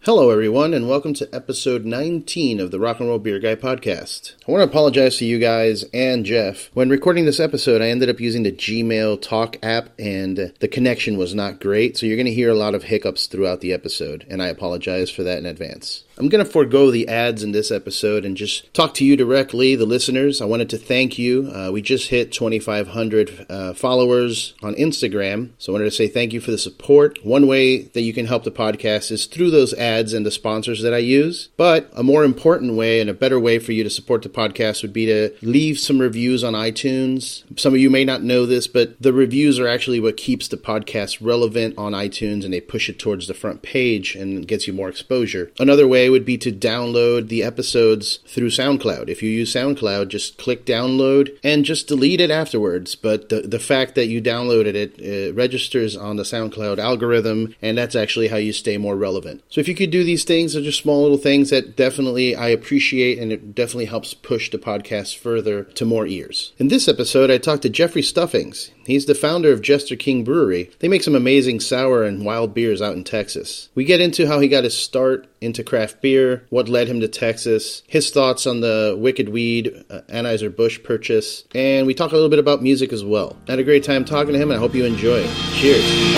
Hello, everyone, and welcome to episode 19 of the RocknRoll Beer Guy Podcast. I want to apologize to you guys and Jeff. When recording this episode, I ended up using the Gmail Talk app, and the connection was not great, so you're going to hear a lot of hiccups throughout the episode, and I apologize for that in advance. I'm going to forego the ads in this episode and just talk to you directly, the listeners. I wanted to thank you. We just hit 2,500 followers on Instagram, so I wanted to say thank you for the support. One way that you can help the podcast is through those ads and the sponsors that I use, but a more important way and a better way for you to support the podcast would be to leave some reviews on iTunes. Some of you may not know this, but the reviews are actually what keeps the podcast relevant on iTunes, and they push it towards the front page and gets you more exposure. Another way would be to download the episodes through SoundCloud. If you use SoundCloud, just click download and just delete it afterwards. But the fact that you downloaded it registers on the SoundCloud algorithm, and that's actually how you stay more relevant. So if you could do these things, they're just small little things that definitely I appreciate, and it definitely helps push the podcast further to more ears. In this episode, I talked to Jeffrey Stuffings. He's the founder of Jester Brewery. They make some amazing sour and wild beers out in Texas. We get into how he got his start into craft beer, what led him to Texas, his thoughts on the Wicked Weed Anheuser-Busch purchase, and we talk a little bit about music as well. I had a great time talking to him, and I hope you enjoy it. Cheers.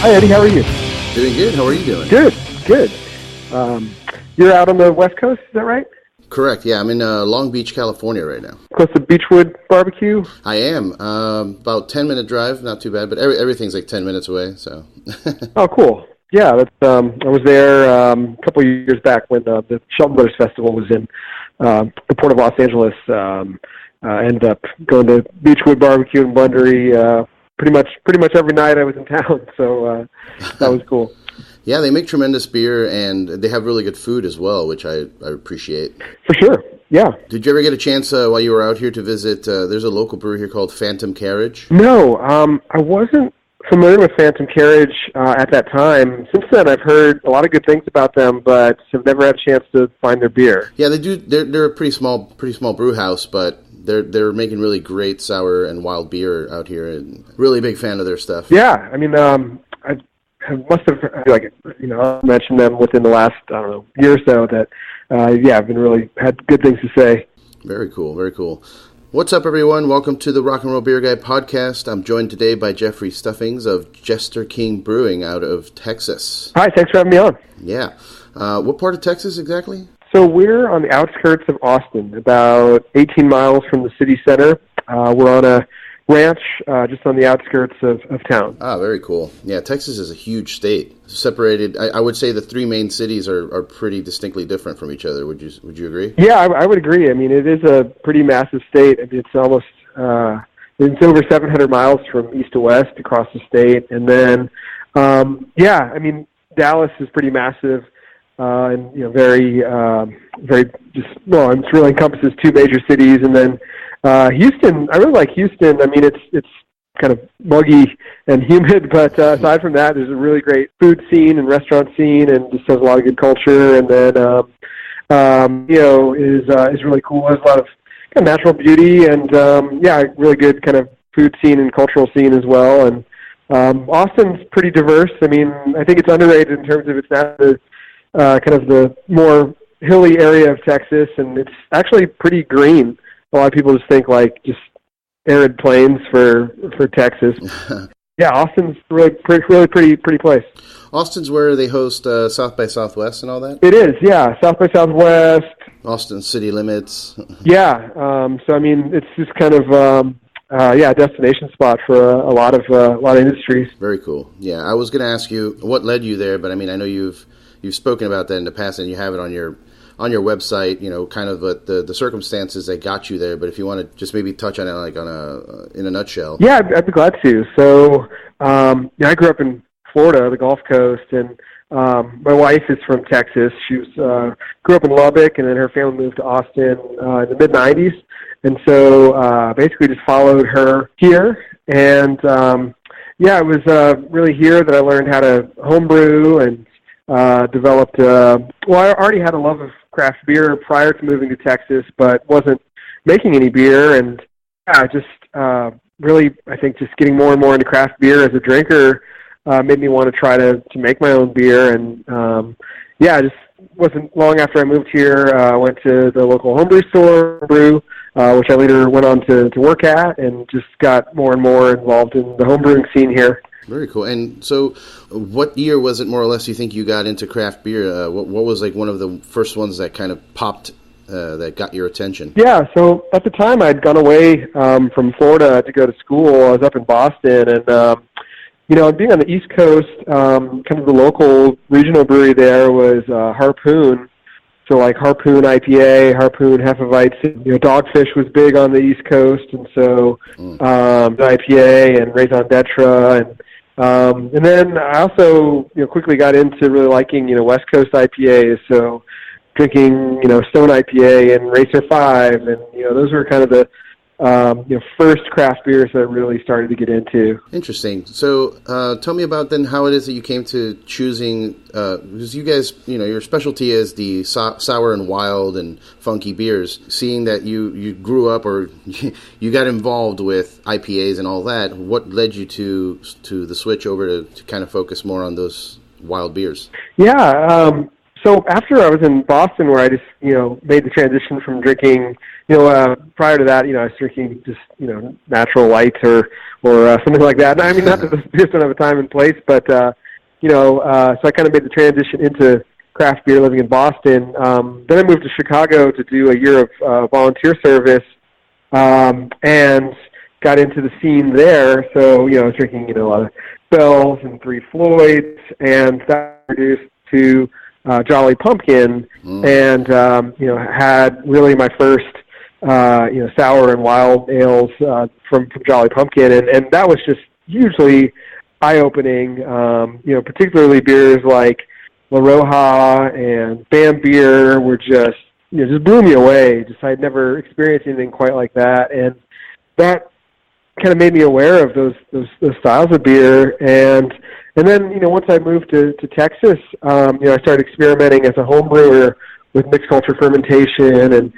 Hi, Eddie. How are you? Doing good. How are you doing? Good. You're out on the West Coast, is that right? Correct. Yeah, I'm in Long Beach, California right now. Close to Beechwood Barbecue? I am. About 10-minute drive, not too bad, but everything's like 10 minutes away, so. Oh, cool. Yeah, that's. I was there a couple of years back when the Shelton Brothers Festival was in the Port of Los Angeles. I ended up going to Beechwood Barbecue and Brewery pretty much every night I was in town, so that was cool. Yeah, they make tremendous beer, and they have really good food as well, which I appreciate. For sure, yeah. Did you ever get a chance while you were out here to visit, there's a local brewery here called Phantom Carriage? No, I wasn't familiar with Phantom Carriage at that time. Since then, I've heard a lot of good things about them, but have never had a chance to find their beer. Yeah, they do. They're a pretty small brew house, but they're making really great sour and wild beer out here, and really big fan of their stuff. Yeah, I mean, I must have mentioned them within the last year or so. That I've been really had good things to say. Very cool, very cool. What's up, everyone? Welcome to the RocknRoll Beer Guy Podcast. I'm joined today by Jeffrey Stuffings of Jester Brewing out of Texas. Hi, thanks for having me on. Yeah. What part of Texas exactly? So we're on the outskirts of Austin, about 18 miles from the city center. We're on a ranch just on the outskirts of town. Ah, very cool. Yeah, Texas is a huge state. Separated, I would say the three main cities are pretty distinctly different from each other. Would you agree? Yeah, I would agree. I mean, it is a pretty massive state. I mean, it's almost it's over 700 miles from east to west across the state. And then, I mean, Dallas is pretty massive. And very it really encompasses two major cities, and then Houston. I really like Houston. I mean, it's kind of muggy and humid, but aside from that, there's a really great food scene and restaurant scene, and just has a lot of good culture. And then is really cool. Has a lot of kind of natural beauty, and really good kind of food scene and cultural scene as well. And Austin's pretty diverse. I mean, I think it's underrated in terms of it's not kind of the more hilly area of Texas, and it's actually pretty green. A lot of people just think like just arid plains for Texas. Yeah, Austin's really pretty place. Austin's where they host South by Southwest and all that? It is, yeah. South by Southwest. Austin city limits. Yeah, so I mean, it's just kind of a destination spot for a lot of industries. Very cool. Yeah, I was going to ask you what led you there, but I mean, I know you've spoken about that in the past, and you have it on your website, kind of the circumstances that got you there. But if you want to just maybe touch on it in a nutshell. Yeah, I'd be glad to. So, I grew up in Florida, the Gulf Coast, and My wife is from Texas. She was grew up in Lubbock, and then her family moved to Austin in the mid-'90s. And so basically just followed her here. And, it was really here that I learned how to homebrew and developed, I already had a love of craft beer prior to moving to Texas, but wasn't making any beer. And really, I think just getting more and more into craft beer as a drinker made me want to try to make my own beer. And, just wasn't long after I moved here. I went to the local homebrew store, which I later went on to work at, and just got more and more involved in the homebrewing scene here. Very cool. And so what year was it, more or less, you think you got into craft beer? What was like one of the first ones that kind of popped, that got your attention? Yeah, so at the time I'd gone away from Florida to go to school. I was up in Boston, and being on the East Coast, kind of the local regional brewery there was Harpoon. So like Harpoon IPA, Harpoon Hefeweizen. Dogfish was big on the East Coast, and so the IPA and Raison d'Etre, and then I also quickly got into really liking West Coast IPAs. So drinking Stone IPA and Racer 5, and those were kind of the first craft beers that I really started to get into. Interesting. So tell me about then how it is that you came to choosing, because you guys, your specialty is the sour and wild and funky beers. Seeing that you grew up, or you got involved with IPAs and all that, what led you to the switch over to kind of focus more on those wild beers? Yeah. So after I was in Boston, where I just, made the transition from drinking, prior to that, I was drinking just, natural light or something like that. I mean, not that the beers don't have a time and place, but, so I kind of made the transition into craft beer living in Boston. Then I moved to Chicago to do a year of volunteer service, and got into the scene there. So, I was drinking, a lot of Bells and Three Floyds, and that introduced to Jolly Pumpkin, and had really my first sour and wild ales from Jolly Pumpkin, and that was just hugely eye-opening. Particularly beers like La Roja and Bam Beer were just blew me away. I'd never experienced anything quite like that, and that kind of made me aware of those styles of beer. And then, once I moved to Texas, I started experimenting as a home brewer with mixed culture fermentation and,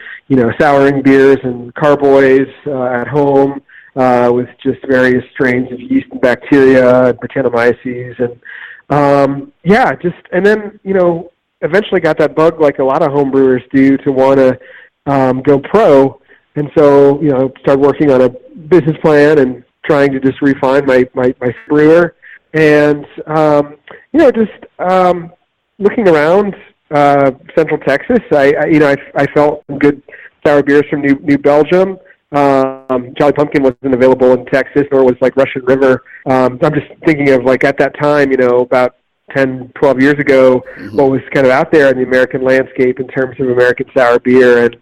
souring beers and carboys at home with just various strains of yeast and bacteria and Brettanomyces. And then, eventually got that bug, like a lot of home brewers do, to want to go pro. And so, started working on a business plan and trying to just refine my brewer. And, looking around Central Texas, I felt some good sour beers from New Belgium. Jolly Pumpkin wasn't available in Texas, nor was like Russian River. I'm just thinking of like at that time, about 10, 12 years ago, what was kind of out there in the American landscape in terms of American sour beer. And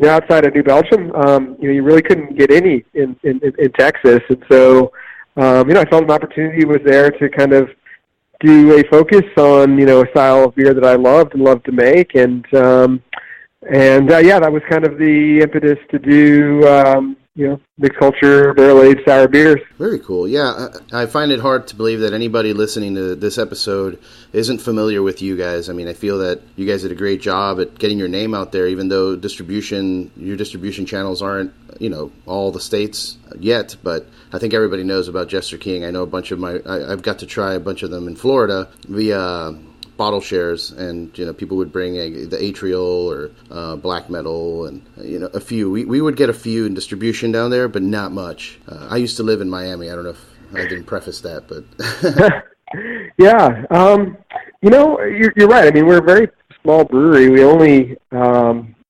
outside of New Belgium, you really couldn't get any in Texas. And so, I felt an opportunity was there to kind of do a focus on, a style of beer that I loved to make. And that was kind of the impetus to do, mixed culture, barrel-aged sour beers. Very cool. Yeah, I find it hard to believe that anybody listening to this episode isn't familiar with you guys. I mean, I feel that you guys did a great job at getting your name out there, even though your distribution channels aren't, all the states yet. But I think everybody knows about Jester King. I know a bunch of I've got to try a bunch of them in Florida via bottle shares, and people would bring the Atrial or Black Metal, and a few. We would get a few in distribution down there, but not much. I used to live in Miami. I don't know if I didn't preface that, but yeah, you're right. I mean, we're a very small brewery. We only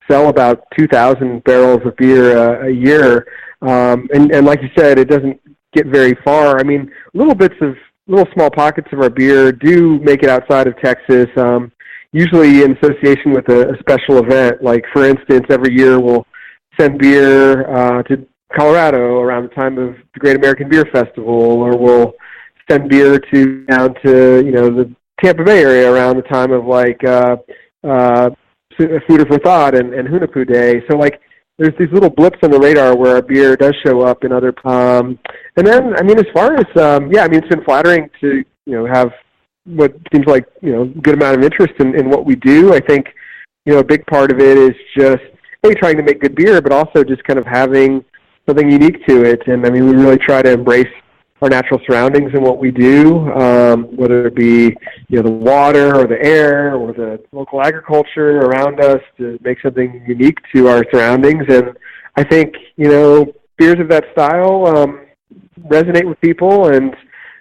sell about 2,000 barrels of beer a year, and like you said, it doesn't get very far. I mean, little small pockets of our beer do make it outside of Texas, usually in association with a special event. Like, for instance, every year we'll send beer to Colorado around the time of the Great American Beer Festival, or we'll send beer down to the Tampa Bay area around the time of like Food for Thought and Hunapoo Day. So like there's these little blips on the radar where our beer does show up in other. And then I mean, as far as it's been flattering to have what seems like good amount of interest in what we do. I think a big part of it is just trying to make good beer, but also just kind of having something unique to it. And I mean, we really try to embrace our natural surroundings in what we do, whether it be the water or the air or the local agriculture around us, to make something unique to our surroundings. And I think beers of that style resonate with people. And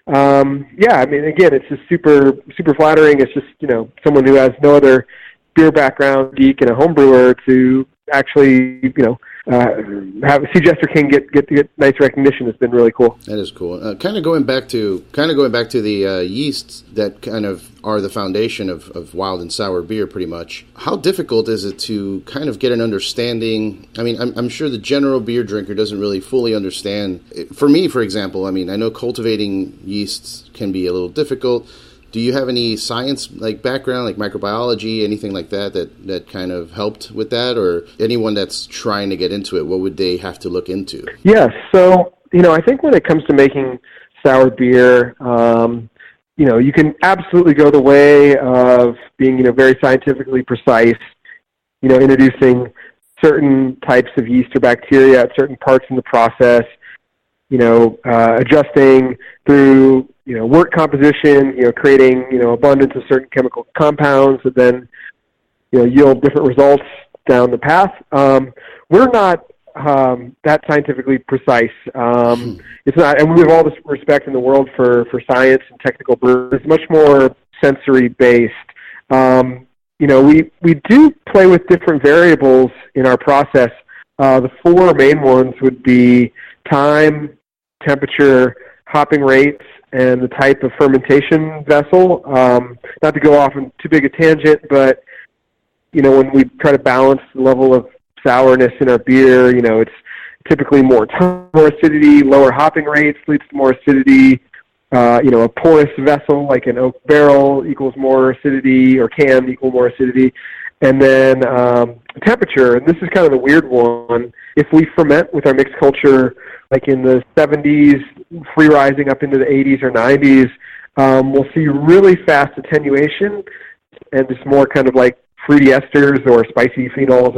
I mean, again, it's just super flattering. It's just someone who has no other beer background, geek, and a home brewer to actually see Jester King get nice recognition has been really cool. That is cool. Kind of going back to the yeasts that kind of are the foundation of wild and sour beer, pretty much. How difficult is it to kind of get an understanding? I mean, I'm sure the general beer drinker doesn't really fully understand. For me, for example, I mean, I know cultivating yeasts can be a little difficult. Do you have any science background, like microbiology, anything like that kind of helped with that? Or anyone that's trying to get into it, what would they have to look into? Yes. So, I think when it comes to making sour beer, you can absolutely go the way of being, very scientifically precise, introducing certain types of yeast or bacteria at certain parts in the process, adjusting through wort composition, creating, abundance of certain chemical compounds that then, yield different results down the path. We're not that scientifically precise. It's not, and we have all this respect in the world for science and technical brewing. It's much more sensory based. We do play with different variables in our process. The four main ones would be time, temperature, hopping rates, and the type of fermentation vessel. Not to go off on too big a tangent, but when we try to balance the level of sourness in our beer, it's typically more acidity, lower hopping rates leads to more acidity. A porous vessel like an oak barrel equals more acidity, or can equal more acidity. And then temperature, and this is kind of the weird one. If we ferment with our mixed culture, like in the 70s, free rising up into the 80s or 90s, we'll see really fast attenuation and just more kind of like fruity esters or spicy phenols.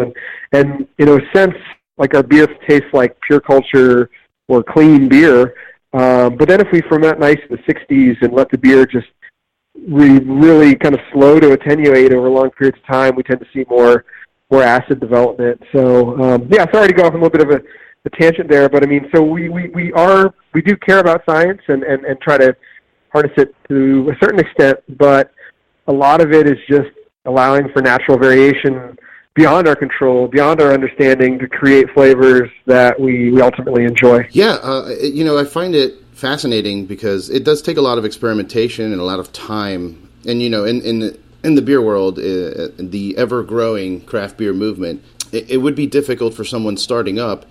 And in a sense, like our beer tastes like pure culture or clean beer. But then if we ferment nice in the 60s and let the beer just really kind of slow to attenuate over long periods of time, we tend to see more acid development. So sorry to go off on a little bit of a tangent there, but I mean, so we do care about science and try to harness it to a certain extent, but a lot of it is just allowing for natural variation beyond our control, beyond our understanding, to create flavors that we ultimately enjoy. Yeah, I find it fascinating because it does take a lot of experimentation and a lot of time. And, in the beer world, the ever-growing craft beer movement, it would be difficult for someone starting up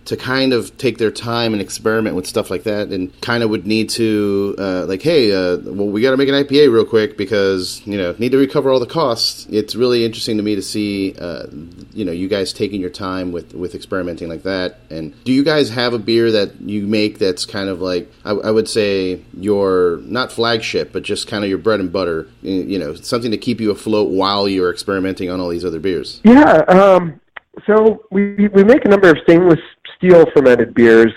to kind of take their time and experiment with stuff like that, and kind of would need to, we got to make an IPA real quick because, need to recover all the costs. It's really interesting to me to see, you guys taking your time with experimenting like that. And do you guys have a beer that you make that's kind of like, I would say, your, not flagship, but just kind of your bread and butter, something to keep you afloat while you're experimenting on all these other beers? Yeah, so we make a number of stainless steel fermented beers,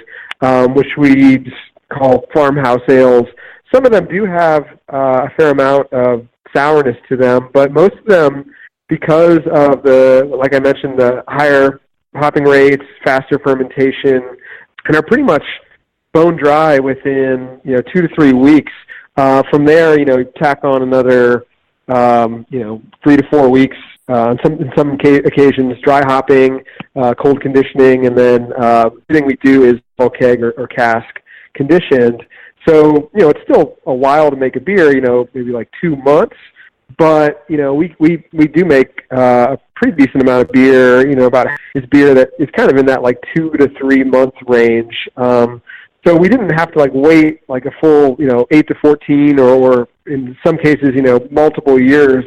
which we just call farmhouse ales. Some of them do have a fair amount of sourness to them, but most of them, because of like I mentioned, the higher hopping rates, faster fermentation, and are pretty much bone dry within 2 to 3 weeks. From there, tack on another 3 to 4 weeks. In some occasions, dry hopping, cold conditioning, and then everything we do is all keg or cask conditioned. So, it's still a while to make a beer, maybe like 2 months. But, we do make a pretty decent amount of beer, about this beer that is kind of in that like 2 to 3 month range. So So we didn't have to wait a full 8 to 14 or in some cases multiple years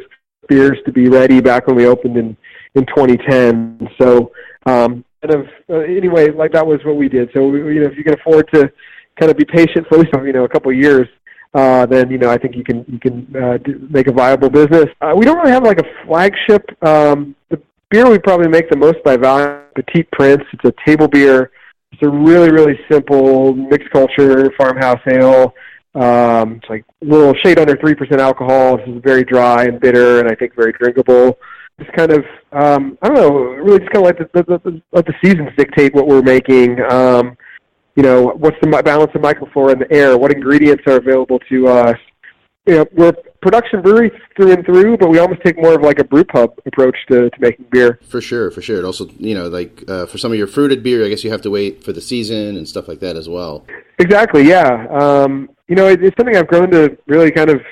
beers to be ready back when we opened in 2010. So anyway, that was what we did. So if you can afford to kind of be patient for at least a couple of years, then I think you can make a viable business. We don't really have a flagship. The beer we probably make the most by value, Petite Prince. It's a table beer. It's a really, really simple mixed culture farmhouse ale. It's a little shade under 3% alcohol. This is very dry and bitter, and I think very drinkable. Just kind of, I don't know, really just kind of let the seasons dictate what we're making. What's the balance of microflora in the air? What ingredients are available to us? We're a production brewery through and through, but we almost take more of a brew pub approach to making beer. For sure. It also, for some of your fruited beer, I guess you have to wait for the season and stuff like that as well. Exactly, yeah. It's something I've grown to really kind of,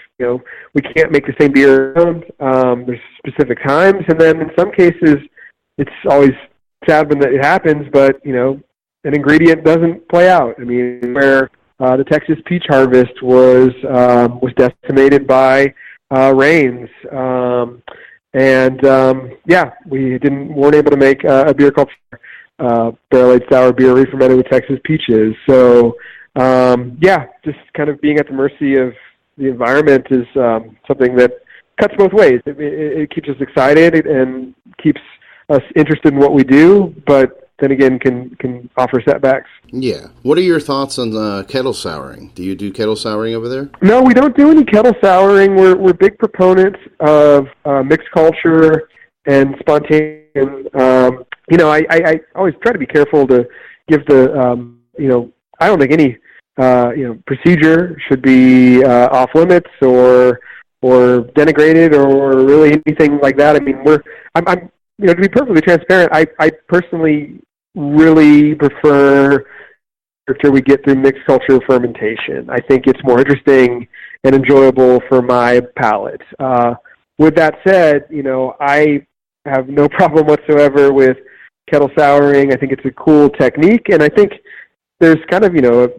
we can't make the same beer around. There's specific times, and then in some cases, it's always sad when it happens, but, an ingredient doesn't play out. I mean, where the Texas peach harvest was decimated by rains, we weren't able to make a beer called barrel-aged sour beer re-fermented with Texas peaches. So just kind of being at the mercy of the environment is something that cuts both ways. It keeps us excited and keeps us interested in what we do, but then again can offer setbacks. Yeah. What are your thoughts on kettle souring? Do you do kettle souring over there? No, we don't do any kettle souring. We're big proponents of mixed culture and spontaneous. I always try to be careful to give the, I don't think any, procedure should be off limits or denigrated or really anything like that. I mean, I'm to be perfectly transparent, I personally really prefer after we get through mixed culture fermentation. I think it's more interesting and enjoyable for my palate. With that said, I have no problem whatsoever with kettle souring. I think it's a cool technique, and I think there's kind of,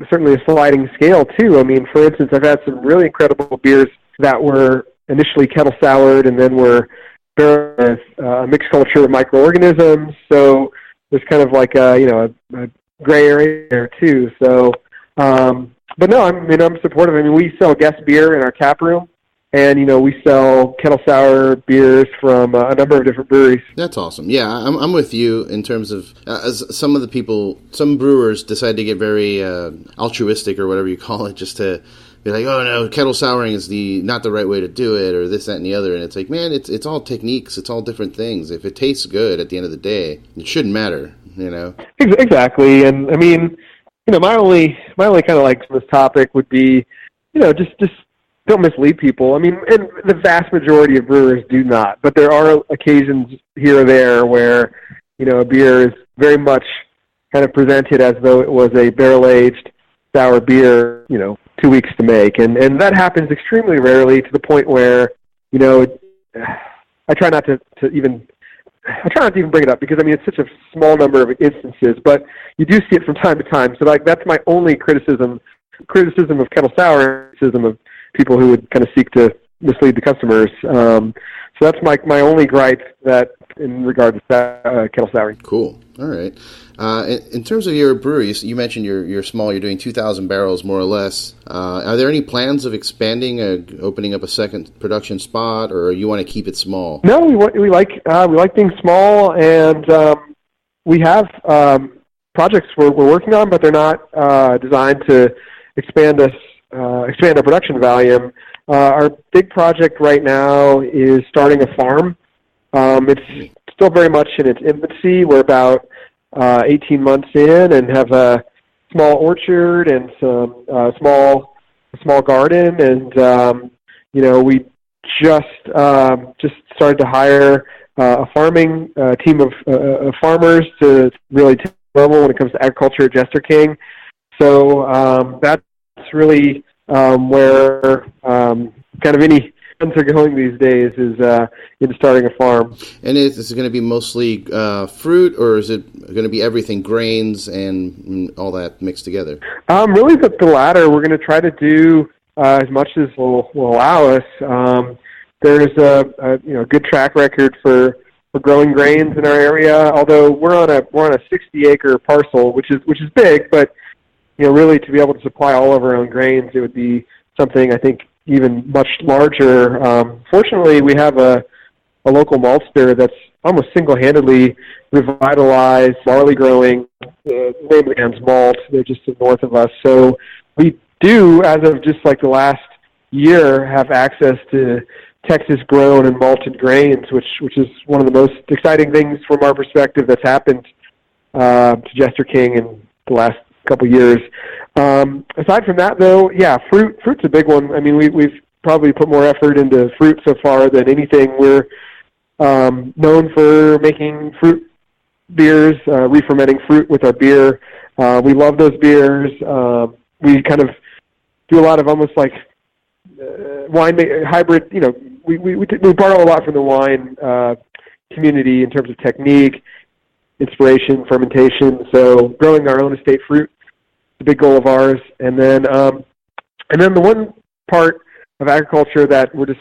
certainly a sliding scale too. I mean, for instance, I've had some really incredible beers that were initially kettle soured and then were with a mixed culture of microorganisms, so there's kind of a gray area there too. So, but no, I'm supportive. I mean, we sell guest beer in our tap room, and we sell kettle sour beers from a number of different breweries. That's awesome. Yeah, I'm with you in terms of as some brewers decide to get very altruistic or whatever you call it, just to be like, oh no, kettle souring is not the right way to do it, or this, that, and the other. And it's like, man, it's all techniques, it's all different things. If it tastes good at the end of the day, it shouldn't matter, Exactly. And I mean, my only kind of this topic would be, just don't mislead people. I mean, and the vast majority of brewers do not, but there are occasions here or there where, a beer is very much kind of presented as though it was a barrel-aged sour beer, 2 weeks to make. And that happens extremely rarely, to the point where, I try not to even bring it up, because, I mean, it's such a small number of instances, but you do see it from time to time. So, that's my only criticism of kettle sour, criticism of people who would kind of seek to mislead the customers. So that's my only gripe that in regard to kettle souring. Cool. All right. In terms of your breweries, you mentioned you're small. You're doing 2,000 barrels more or less. Are there any plans of expanding, opening up a second production spot, or you want to keep it small? No, we like being small, and we have projects we're working on, but they're not designed to expand our production volume. Our big project right now is starting a farm. It's still very much in its infancy. We're about 18 months in and have a small orchard and some small garden, and we just started to hire a farming team of farmers to really take level when it comes to agriculture at Jester King. So that's really where kind of any funds are going these days is in starting a farm. And is it going to be mostly fruit, or is it going to be everything, grains and all that mixed together? Really, the latter. We're going to try to do as much as will allow us. There's a good track record for growing grains in our area. Although we're on a 60-acre parcel, which is big, but really to be able to supply all of our own grains, it would be something I think even much larger. Fortunately, we have a local maltster that's almost single-handedly revitalized barley growing. The name of the band's Malt. They're just to the north of us. So we do, as of just like the last year, have access to Texas-grown and malted grains, which is one of the most exciting things from our perspective that's happened to Jester King in the last couple years. Aside from that, though, fruit's a big one. I mean, we've probably put more effort into fruit so far than anything. We're known for making fruit beers, re-fermenting fruit with our beer. We love those beers. We kind of do a lot of almost like hybrid. We borrow a lot from the wine community in terms of technique, inspiration, fermentation. So growing our own estate fruit is a big goal of ours. And then the one part of agriculture that we're just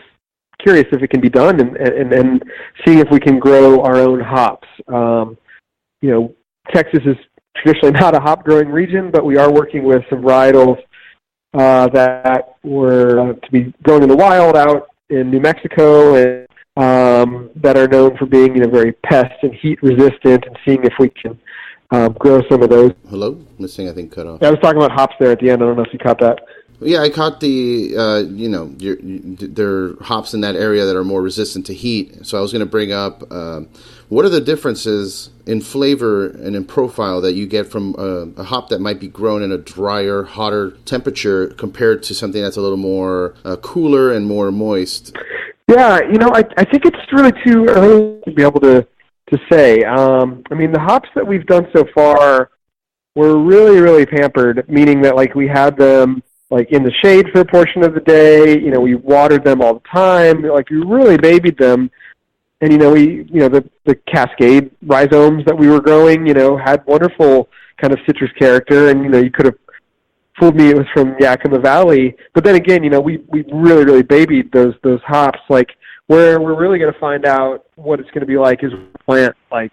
curious if it can be done and seeing if we can grow our own hops. Texas is traditionally not a hop growing region, but we are working with some varietals that were to be grown in the wild out in New Mexico, and that are known for being very pest and heat resistant, and seeing if we can grow some of those. Hello? This thing I think cut off. Yeah, I was talking about hops there at the end. I don't know if you caught that. Yeah, I caught the, there are hops in that area that are more resistant to heat. So I was going to bring up, what are the differences in flavor and in profile that you get from a hop that might be grown in a drier, hotter temperature compared to something that's a little more cooler and more moist? Yeah, I think it's really too early to be able to say. The hops that we've done so far were really, really pampered, meaning that we had them in the shade for a portion of the day. We watered them all the time. We really babied them. And, the Cascade rhizomes that we were growing, had wonderful kind of citrus character. And, you could have fooled me it was from Yakima Valley. But then again, we really, really babied those hops. Where we're really going to find out what it's going to be like is plant, an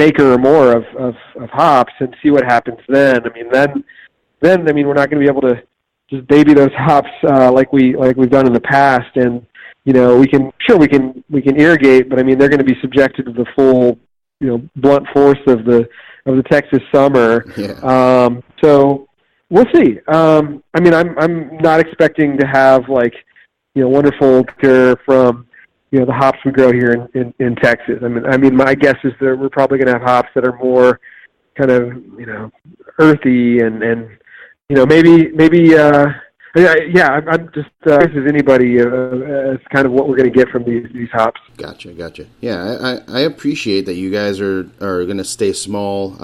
acre or more of hops and see what happens then. Then we're not going to be able to just baby those hops like we've done in the past. And we can irrigate, but they're going to be subjected to the full blunt force of the Texas summer. Yeah. So we'll see. I'm not expecting to have wonderful care from the hops we grow here in Texas. My guess is that we're probably going to have hops that are more kind of earthy and maybe I'm just curious as anybody as kind of what we're going to get from these hops. Gotcha. Yeah, I appreciate that you guys are going to stay small.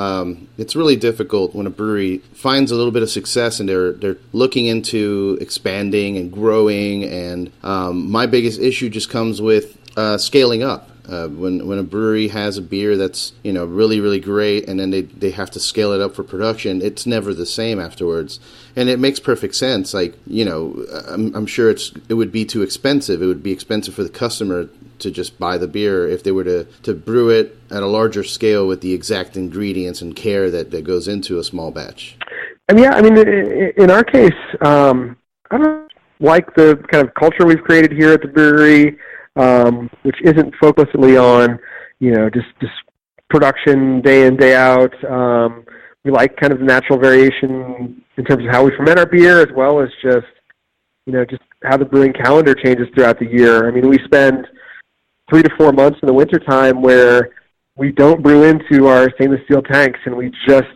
It's really difficult when a brewery finds a little bit of success and they're looking into expanding and growing. And my biggest issue just comes with scaling up. When a brewery has a beer that's really, really great, and then they have to scale it up for production, it's never the same afterwards. And it makes perfect sense. I'm sure it would be too expensive. It would be expensive for the customer to just buy the beer if they were to brew it at a larger scale with the exact ingredients and care that goes into a small batch. In our case, I don't like the kind of culture we've created here at the brewery. Which isn't focusly on, just production day in, day out. We like kind of the natural variation in terms of how we ferment our beer, as well as just how the brewing calendar changes throughout the year. We spend 3 to 4 months in the wintertime where we don't brew into our stainless steel tanks, and we just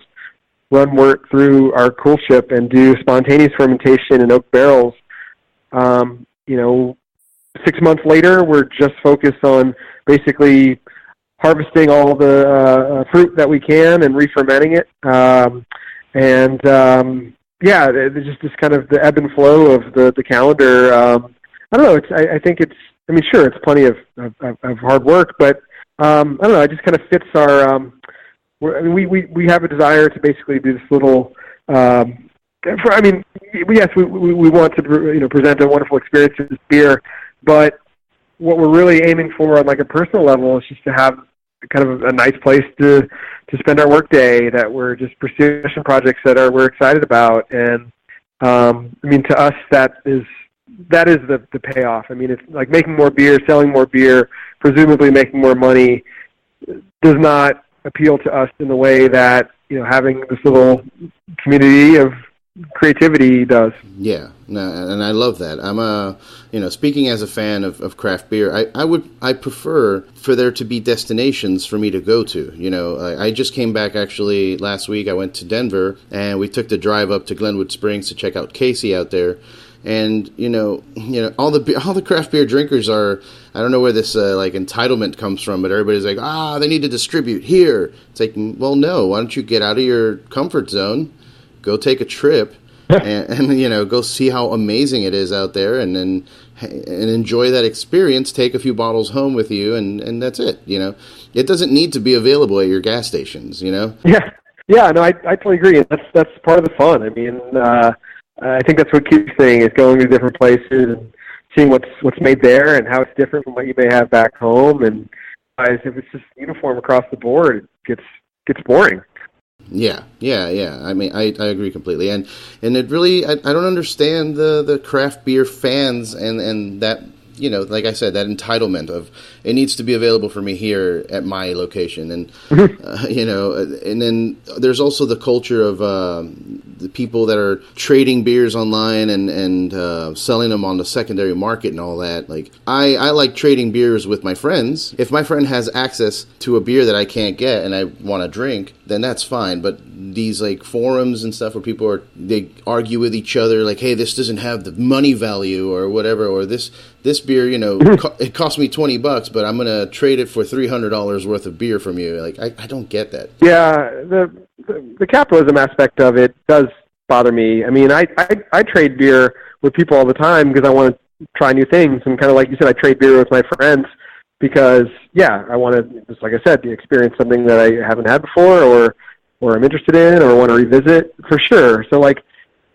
run wort through our cool ship and do spontaneous fermentation in oak barrels. 6 months later, we're just focused on basically harvesting all the fruit that we can and re-fermenting it. It's just kind of the ebb and flow of the calendar I don't know. I think it's. I mean, sure, it's plenty of hard work, but I don't know. It just kind of fits our. We have a desire to basically do this little. Yes, we want to present a wonderful experience with this beer, but what we're really aiming for on like a personal level is just to have kind of a nice place to spend our work day, that we're just pursuing projects that we're excited about, and to us that is the payoff. I mean, it's like making more beer, selling more beer, presumably making more money, does not appeal to us in the way that having this little community of creativity does. Yeah, no, and I love that. I'm speaking as a fan of craft beer, I prefer for there to be destinations for me to go to. I just came back actually last week. I went to Denver and we took the drive up to Glenwood Springs to check out Casey out there. And all the craft beer drinkers are, I don't know where this like entitlement comes from, but everybody's like, they need to distribute here. It's like, well, no, why don't you get out of your comfort zone, go take a trip, and go see how amazing it is out there, and enjoy that experience. Take a few bottles home with you, and that's it. It doesn't need to be available at your gas stations. Yeah, no, I totally agree. That's part of the fun. I mean. I think that's what keeps saying is going to different places and seeing what's made there and how it's different from what you may have back home. And if it's just uniform across the board, it gets boring. Yeah. I mean, I agree completely. And it really, I don't understand the craft beer fans and that, like I said, that entitlement of it needs to be available for me here at my location. And, and then there's also the culture of the people that are trading beers online and selling them on the secondary market and all that. Like, I like trading beers with my friends. If my friend has access to a beer that I can't get and I want to drink, then that's fine. But these like forums and stuff where people they argue with each other, like, hey, this doesn't have the money value or whatever, or this beer, it cost me $20, but I'm going to trade it for $300 worth of beer from you. Like, I don't get that. Yeah, the capitalism aspect of it does bother me. I mean, I trade beer with people all the time because I want to try new things. And kind of like you said, I trade beer with my friends because, I want to, just like I said, experience something that I haven't had before or I'm interested in or want to revisit for sure. So, like,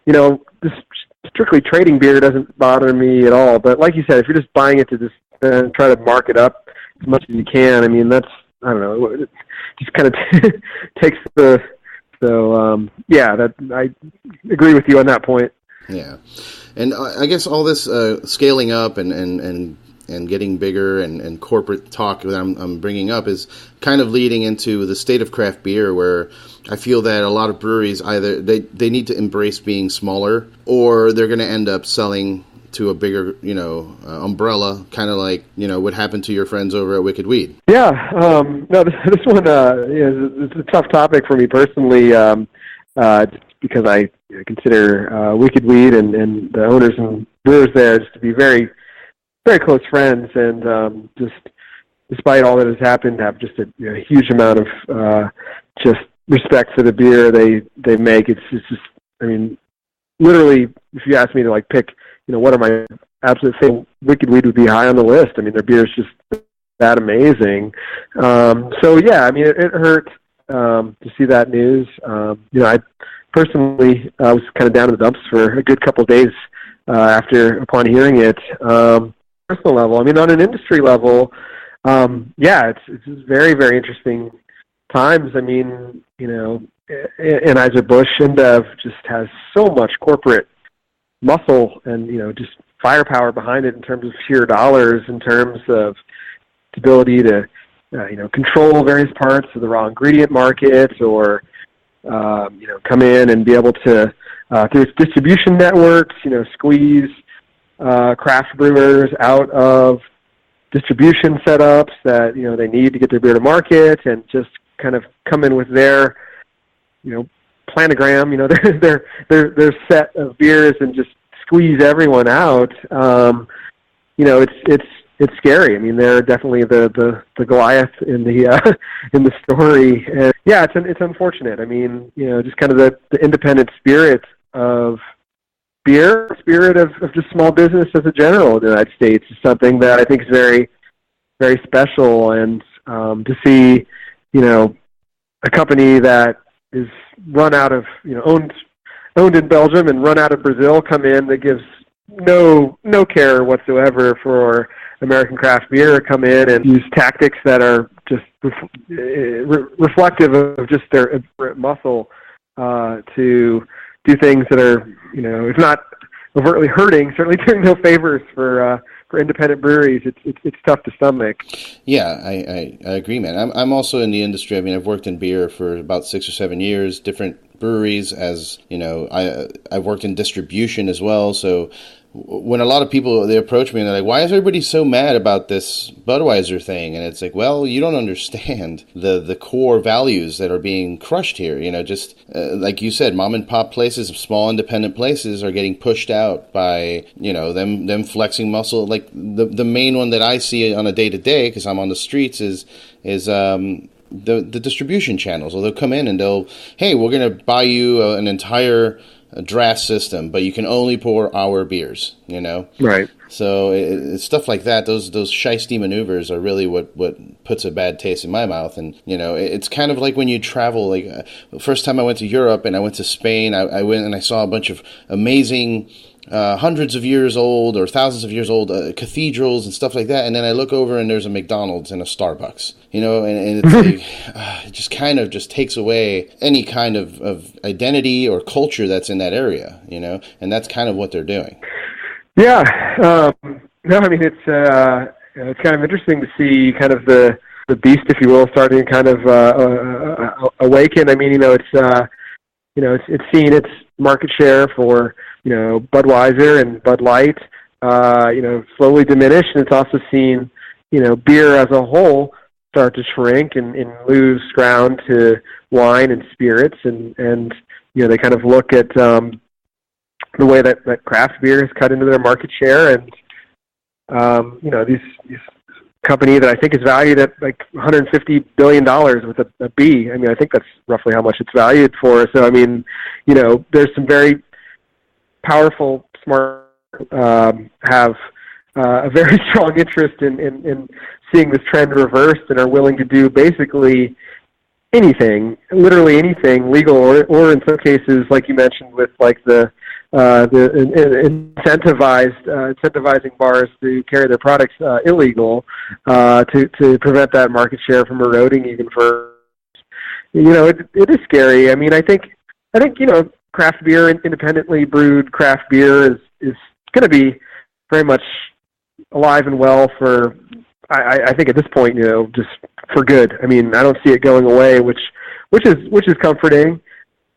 just strictly trading beer doesn't bother me at all. But like you said, if you're just buying it to just try to mark it up as much as you can, I mean, that's, I don't know, it just kind of takes the, so, that I agree with you on that point. Yeah. And I guess all this scaling up and getting bigger and corporate talk that I'm bringing up is kind of leading into the state of craft beer, where I feel that a lot of breweries either they need to embrace being smaller, or they're going to end up selling to a bigger, umbrella, kind of like, what happened to your friends over at Wicked Weed. Yeah. No, this one it's a tough topic for me personally, just because I consider Wicked Weed and the owners and brewers there just to be very, very close friends, and just despite all that has happened, have just a huge amount of just respect for the beer they make. It's just, I mean, literally, if you ask me to like pick, what are my absolute favorite, Wicked Weed would be high on the list. I mean, their beer is just that amazing. So yeah, I mean, it hurt to see that news. I personally was kind of down in the dumps for a good couple of days upon hearing it. Personal level, I mean, on an industry level, it's very, very interesting times. I mean, Anheuser-Busch InBev just has so much corporate muscle and, just firepower behind it in terms of sheer dollars, in terms of its ability to, control various parts of the raw ingredient market, or, come in and be able to, through its distribution networks, squeeze craft brewers out of distribution setups that they need to get their beer to market, and just kind of come in with their planogram, their set of beers, and just squeeze everyone out. It's scary. I mean, they're definitely the Goliath in the in the story. And it's unfortunate. I mean, just kind of the independent spirit of beer, spirit of just small business as a general in the United States is something that I think is very, very special. And to see, a company that is run out of, owned in Belgium and run out of Brazil come in that gives no care whatsoever for American craft beer, come in and use tactics that are just reflective of just their muscle to do things that are, if not overtly hurting, certainly doing no favors for independent breweries. It's tough to stomach. Yeah, I agree, man. I'm also in the industry. I mean, I've worked in beer for about 6 or 7 years, different breweries. As you know, I've worked in distribution as well. So when a lot of people, they approach me and they're like, why is everybody so mad about this Budweiser thing? And it's like, well, you don't understand the core values that are being crushed here. Just like you said, mom and pop places, small independent places are getting pushed out by, them flexing muscle. Like the main one that I see on a day to day, because I'm on the streets, is the distribution channels. They'll come in and hey, we're going to buy you an entire draft system, but you can only pour our beers, Right. So it's stuff like that. Those shiesty maneuvers are really what puts a bad taste in my mouth. And, it's kind of like when you travel, like first time I went to Europe and I went to Spain, I went and I saw a bunch of amazing hundreds of years old or thousands of years old cathedrals and stuff like that, and then I look over and there's a McDonald's and a Starbucks, and it's like, it just kind of just takes away any kind of identity or culture that's in that area, and that's kind of what they're doing. Yeah, no, I mean it's kind of interesting to see kind of the beast, if you will, starting to kind of awaken. I mean, it's seen its market share for Budweiser and Bud Light, slowly diminish, and it's also seen, beer as a whole start to shrink and lose ground to wine and spirits, and they kind of look at the way that craft beer has cut into their market share, and these company that I think is valued at like $150 billion with a B. I mean, I think that's roughly how much it's valued for. So, I mean, there's some very powerful, smart, have a very strong interest in seeing this trend reversed and are willing to do basically anything, literally anything legal, or in some cases, like you mentioned, with like the incentivizing bars to carry their products illegal, to prevent that market share from eroding even further. It is scary. I mean, I think craft beer, independently brewed craft beer, is going to be very much alive and well for, I think at this point, just for good. I mean, I don't see it going away, which is comforting.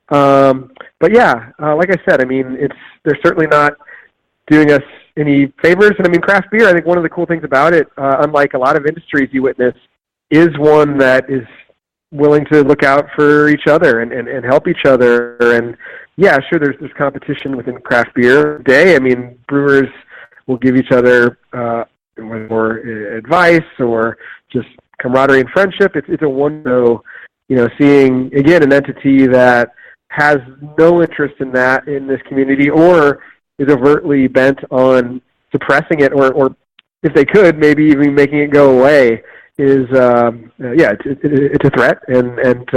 But yeah, like I said, I mean, they're certainly not doing us any favors. And I mean, craft beer, I think one of the cool things about it, unlike a lot of industries you witness, is one that is willing to look out for each other and help each other. And yeah, sure, there's competition within craft beer today. I mean, brewers will give each other more advice or just camaraderie and friendship. It's a wonderful, seeing again an entity that has no interest in that in this community, or is overtly bent on suppressing it, or if they could, maybe even making it go away. Is it's a threat, and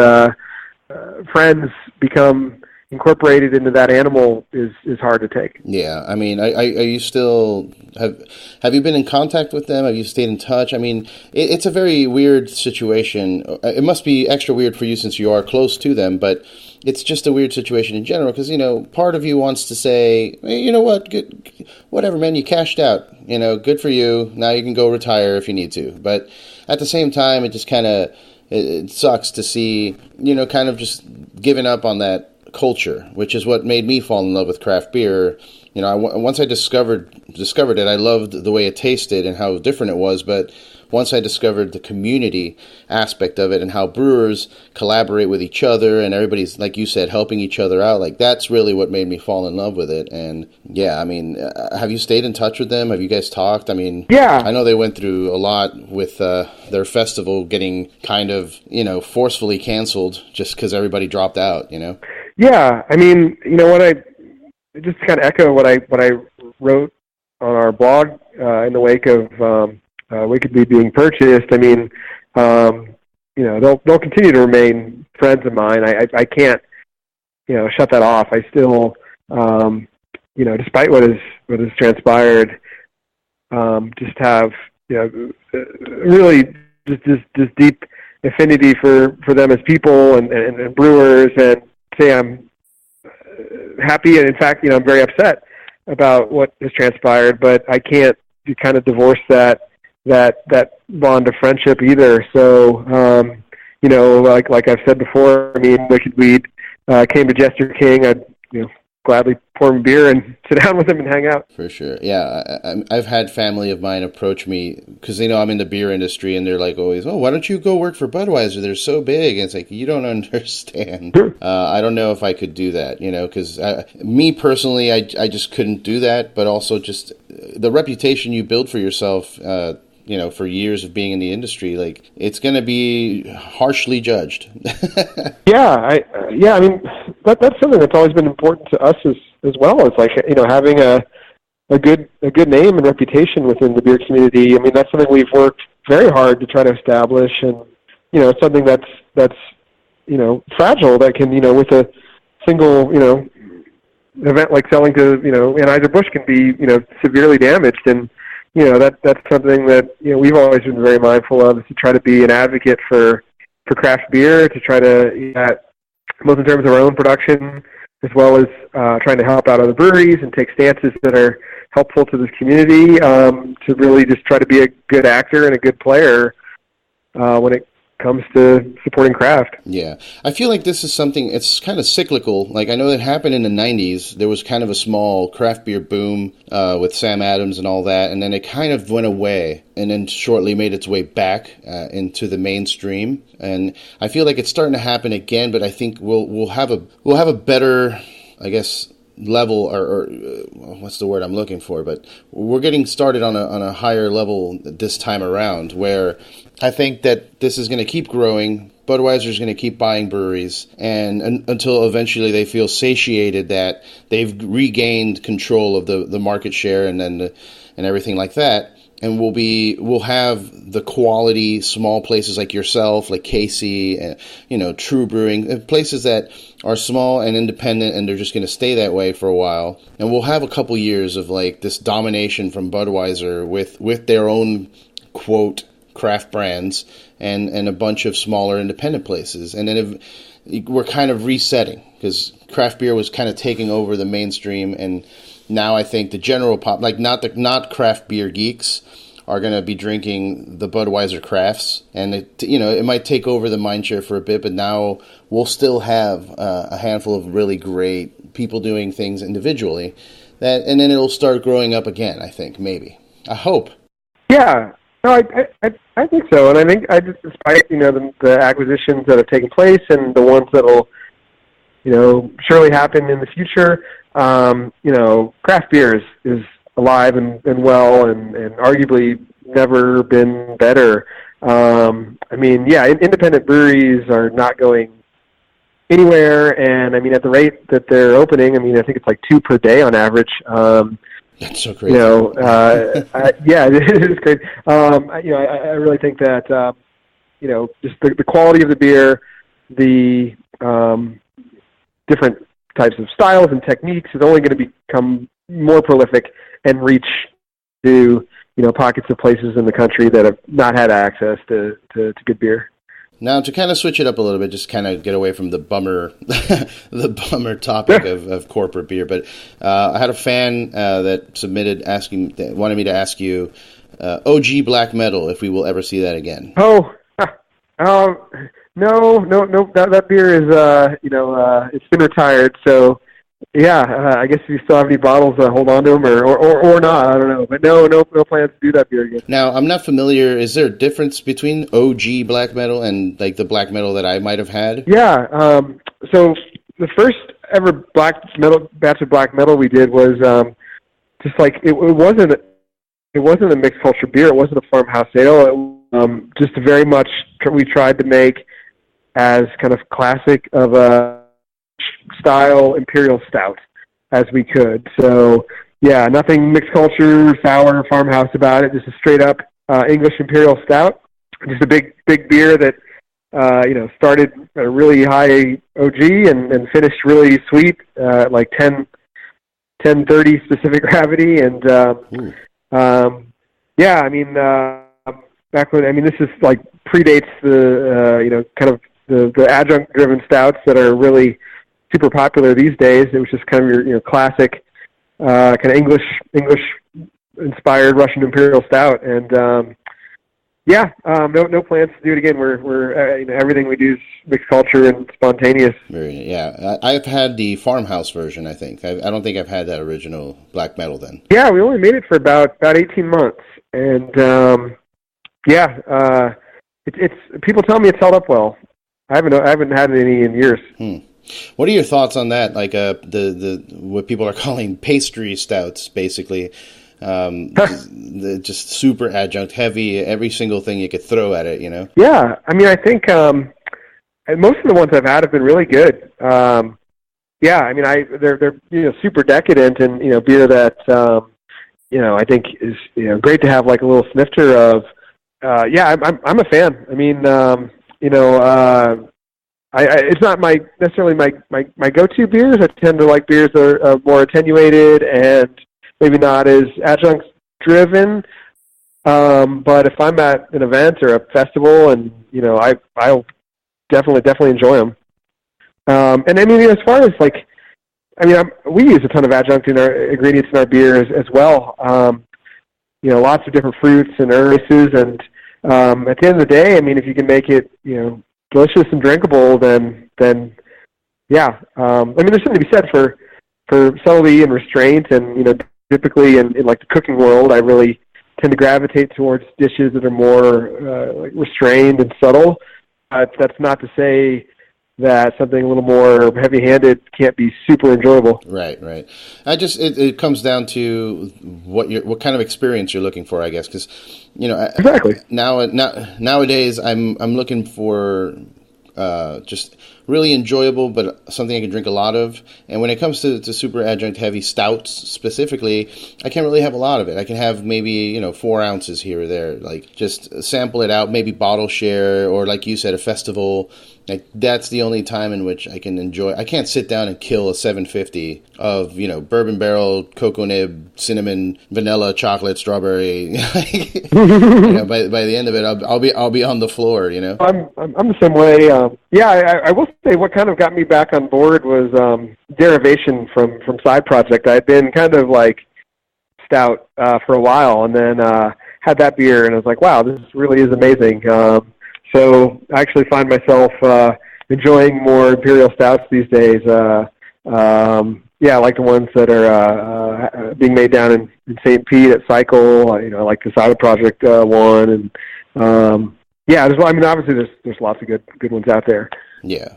friends become incorporated into that animal is hard to take. Yeah, I mean, are you still have you been in contact with them? Have you stayed in touch? I mean, it's a very weird situation. It must be extra weird for you since you are close to them, but it's just a weird situation in general because part of you wants to say, hey, you know what, good, whatever, man, you cashed out. Good for you. Now you can go retire if you need to. But at the same time, it just kind of it sucks to see kind of just giving up on that culture, which is what made me fall in love with craft beer. Once I discovered it, I loved the way it tasted and how different it was, but once I discovered the community aspect of it and how brewers collaborate with each other and everybody's, like you said, helping each other out, like that's really what made me fall in love with it. And yeah, I mean, have you stayed in touch with them? Have you guys talked? I mean, yeah, I know they went through a lot with their festival getting kind of, forcefully canceled just because everybody dropped out, Yeah, I mean, just to kind of echo what I wrote on our blog in the wake of Wicked being purchased. I mean, they'll continue to remain friends of mine. I can't shut that off. I still despite what has transpired, just have really just deep affinity for them as people and brewers, and say I'm happy, and in fact, I'm very upset about what has transpired, but I can't kind of divorce that bond of friendship either. So, like I've said before, I mean, Wicked Weed came to Jester King, I'd gladly pour him a beer and sit down with him and hang out. For sure. Yeah, I've had family of mine approach me because they know I'm in the beer industry, and they're like always, oh, why don't you go work for Budweiser? They're so big. And it's like, you don't understand. Sure. I don't know if I could do that, because me personally, I just couldn't do that. But also just the reputation you build for yourself, for years of being in the industry, like, it's going to be harshly judged. I mean, that's something that's always been important to us as well. It's like, having a good name and reputation within the beer community. I mean, that's something we've worked very hard to try to establish, and it's something that's fragile, that can with a single event like selling to Anheuser-Busch can be severely damaged. And that's something that we've always been very mindful of, is to try to be an advocate for craft beer, to try to both in terms of our own production, as well as trying to help out other breweries and take stances that are helpful to this community, to really just try to be a good actor and a good player when it comes to supporting craft. Yeah. I feel like this is something, it's kind of cyclical. Like, I know that happened in the 90s. There was kind of a small craft beer boom with Sam Adams and all that, and then it kind of went away, and then shortly made its way back into the mainstream. And I feel like it's starting to happen again, but I think we'll have a better, I guess, level, or what's the word I'm looking for, but we're getting started on a higher level this time around, where I think that this is going to keep growing. Budweiser is going to keep buying breweries, and until eventually they feel satiated that they've regained control of the market share and everything like that. And we'll have the quality small places like yourself, like Casey, and True Brewing, places that are small and independent, and they're just going to stay that way for a while. And we'll have a couple years of like this domination from Budweiser with their own quote craft brands and a bunch of smaller independent places. And then we're kind of resetting, because craft beer was kind of taking over the mainstream, and now I think the general pop, like not craft beer geeks, are going to be drinking the Budweiser crafts, and it might take over the mindshare for a bit, but now we'll still have a handful of really great people doing things individually, and then it'll start growing up again. I think, maybe, I hope. Yeah, no, I think so, and I think despite the acquisitions that have taken place and the ones that'll surely happen in the future. Craft beer is alive and well, and arguably never been better. I mean, yeah, independent breweries are not going anywhere, and I mean, at the rate that they're opening, I mean, I think it's like 2 per day on average. That's so crazy. Yeah, it is great. I really think that just the quality of the beer, the different types of styles and techniques is only going to become more prolific and reach to pockets of places in the country that have not had access to good beer. Now, to kind of switch it up a little bit, just kind of get away from the bummer topic of corporate beer, but I had a fan that wanted me to ask you, OG black metal, if we will ever see that again. No. That beer is it's been retired. So yeah, I guess if you still have any bottles, hold on to them, or not. I don't know, but no plans to do that beer again. Now, I'm not familiar. Is there a difference between OG black metal and like the black metal that I might have had? Yeah. So the first ever batch of black metal we did was just like it wasn't a mixed culture beer. It wasn't a farmhouse ale. Just very much we tried to make as kind of classic of a style imperial stout. as we could. So yeah, nothing mixed culture, sour, farmhouse about it. Just a straight up English Imperial Stout. Just a big beer that started at a really high OG and finished really sweet, like 1030 specific gravity. And back when, this is like predates the kind of the adjunct driven stouts that are really super popular these days. It was just kind of your classic kind of English inspired Russian Imperial Stout. And no plans to do it again. We're everything we do is mixed culture and spontaneous. I've had the farmhouse version. I think I don't think I've had that original black metal then. Yeah, we only made it for about 18 months, and it's people tell me it's held up well. I haven't had any in years. What are your thoughts on that? Like the what people are calling pastry stouts, basically. Just super adjunct heavy, every single thing you could throw at it, Yeah, I think most of the ones I've had have been really good. They're super decadent and beer that I think is great to have like a little snifter of. I'm a fan. It's not necessarily my go-to beers. I tend to like beers that are more attenuated and maybe not as adjunct driven. But if I'm at an event or a festival, and I'll definitely enjoy them. As far as we use a ton of adjunct in our ingredients in our beer as well. Lots of different fruits and herbs, and at the end of the day, if you can make it delicious and drinkable, then there's something to be said for subtlety and restraint, and typically in like the cooking world, I really tend to gravitate towards dishes that are more restrained and subtle. That's not to say that something a little more heavy-handed can't be super enjoyable. Right. It comes down to what kind of experience you're looking for, I guess, because exactly. Nowadays I'm looking for just really enjoyable, but something I can drink a lot of. And when it comes to super adjunct heavy stouts specifically, I can't really have a lot of it. I can have maybe 4 ounces here or there, like just sample it out, maybe bottle share, or like you said, a festival. Like that's the only time in which I can enjoy. I can't sit down and kill a 750 of bourbon barrel, cocoa nib, cinnamon, vanilla, chocolate, strawberry. By the end of it, I'll be on the floor. I'm the same way. I will say what kind of got me back on board was derivation from side project. I had been kind of like stout for a while, and then had that beer, and I was like, wow, this really is amazing. So I actually find myself enjoying more imperial stouts these days. I like the ones that are being made down in St. Pete at Cycle. I like the Side Project one, and obviously there's lots of good ones out there. Yeah.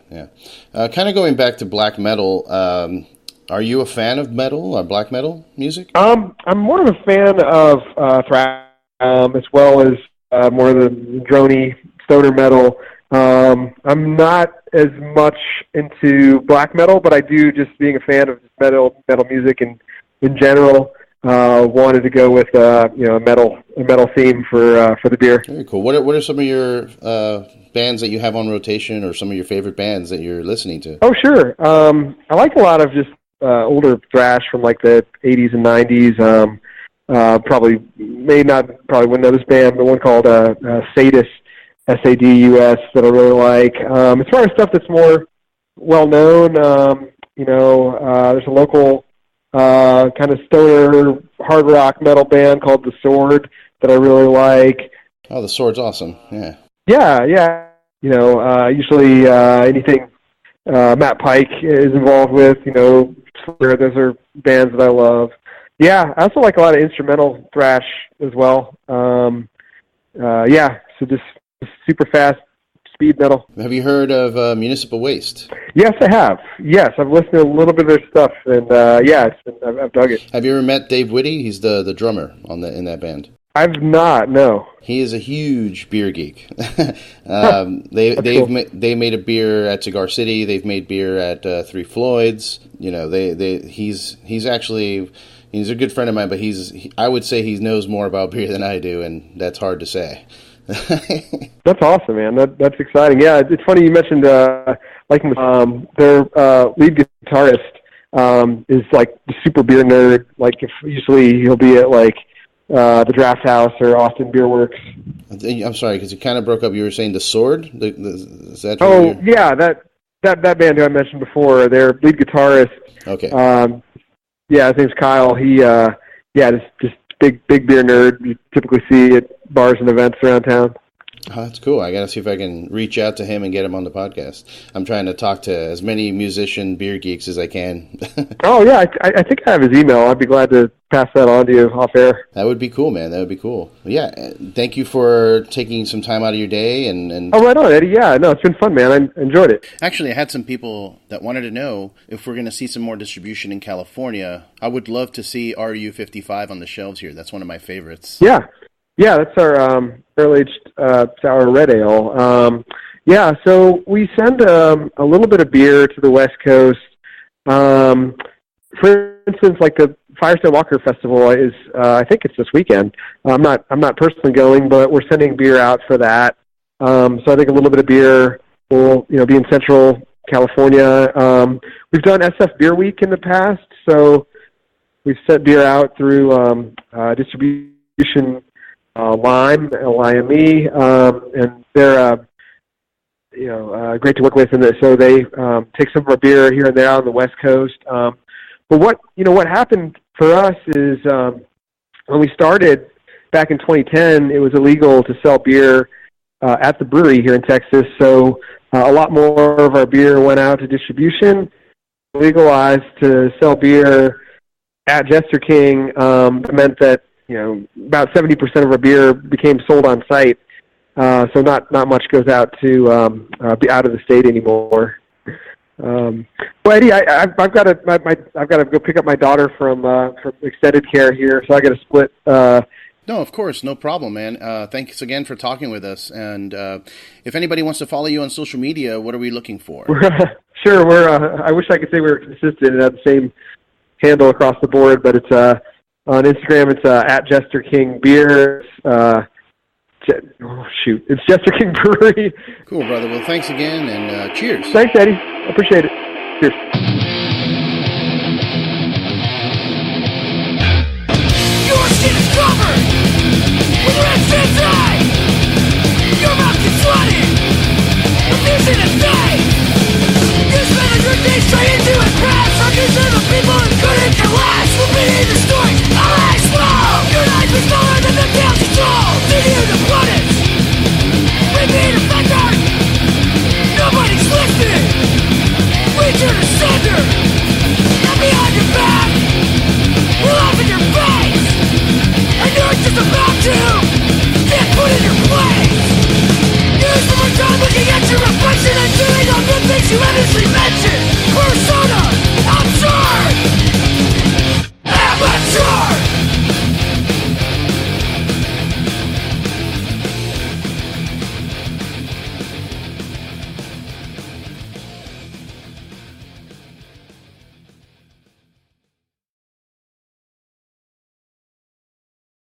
Kind of going back to black metal. Are you a fan of metal or black metal music? I'm more of a fan of thrash, as well as more of the droney stoner metal. I'm not as much into black metal, but I do, just being a fan of metal music and in general, wanted to go with a metal theme for the beer. Very cool. What are some of your bands that you have on rotation, or some of your favorite bands that you're listening to? Oh, sure. I like a lot of just older thrash from like the 80s and 90s. Probably wouldn't know this band, but one called Sadus, SADUS, that I really like. As far as stuff that's more well known, there's a local kind of stoner hard rock metal band called The Sword that I really like. Oh, The Sword's awesome. Yeah. Yeah. Usually anything Matt Pike is involved with, those are bands that I love. Yeah, I also like a lot of instrumental thrash as well. So just super fast speed metal. Have you heard of Municipal Waste? Yes, I have. Yes, I've listened to a little bit of their stuff, and I've dug it. Have you ever met Dave Whitty? He's the drummer in that band. I've not, no. He is a huge beer geek. Cool. They made a beer at Cigar City. They've made beer at Three Floyds. You know, he's a good friend of mine, but I would say he knows more about beer than I do, and that's hard to say. That's awesome, man. That's exciting. Yeah, it's funny you mentioned their lead guitarist is like the super beer nerd. Like, if usually he'll be at like the Draft House or Austin Beer Works. I'm sorry, because you kind of broke up. You were saying the Sword. Is that? Oh yeah, that band who I mentioned before. Their lead guitarist. Okay. Yeah, his name's Kyle. He just big beer nerd. You typically see at bars and events around town. Oh, that's cool. I got to see if I can reach out to him and get him on the podcast. I'm trying to talk to as many musician beer geeks as I can. Oh, yeah. I think I have his email. I'd be glad to pass that on to you off air. That would be cool, man. That would be cool. Yeah. Thank you for taking some time out of your day. And Oh, right on, Eddie. Yeah, no, it's been fun, man. I enjoyed it. Actually, I had some people that wanted to know if we're going to see some more distribution in California. I would love to see RU55 on the shelves here. That's one of my favorites. Yeah, that's our barrel-aged sour red ale. Yeah, so we send a little bit of beer to the West Coast. For instance, like the Firestone Walker Festival is, I think it's this weekend. I'm not personally going, but we're sending beer out for that. So I think a little bit of beer will, be in Central California. We've done SF Beer Week in the past, so we've sent beer out through distribution. Lime, Lime, and they're great to work with, and so they take some of our beer here and there on the West Coast. But what happened for us is when we started back in 2010, it was illegal to sell beer at the brewery here in Texas. So a lot more of our beer went out to distribution. Legalized to sell beer at Jester King meant that about 70% of our beer became sold on site, so not much goes out to be out of the state anymore. Well, Eddie, I've got to go pick up my daughter from extended care here, so I got to split. No, of course, no problem, man. Thanks again for talking with us. And if anybody wants to follow you on social media, what are we looking for? Sure, I wish I could say we were consistent and had the same handle across the board, but it's on Instagram, it's at Jester King Beer. It's Jester King Brewery. Cool, brother. Well, thanks again, and cheers. Thanks, Eddie. Appreciate it. Cheers. Your skin is covered with red inside.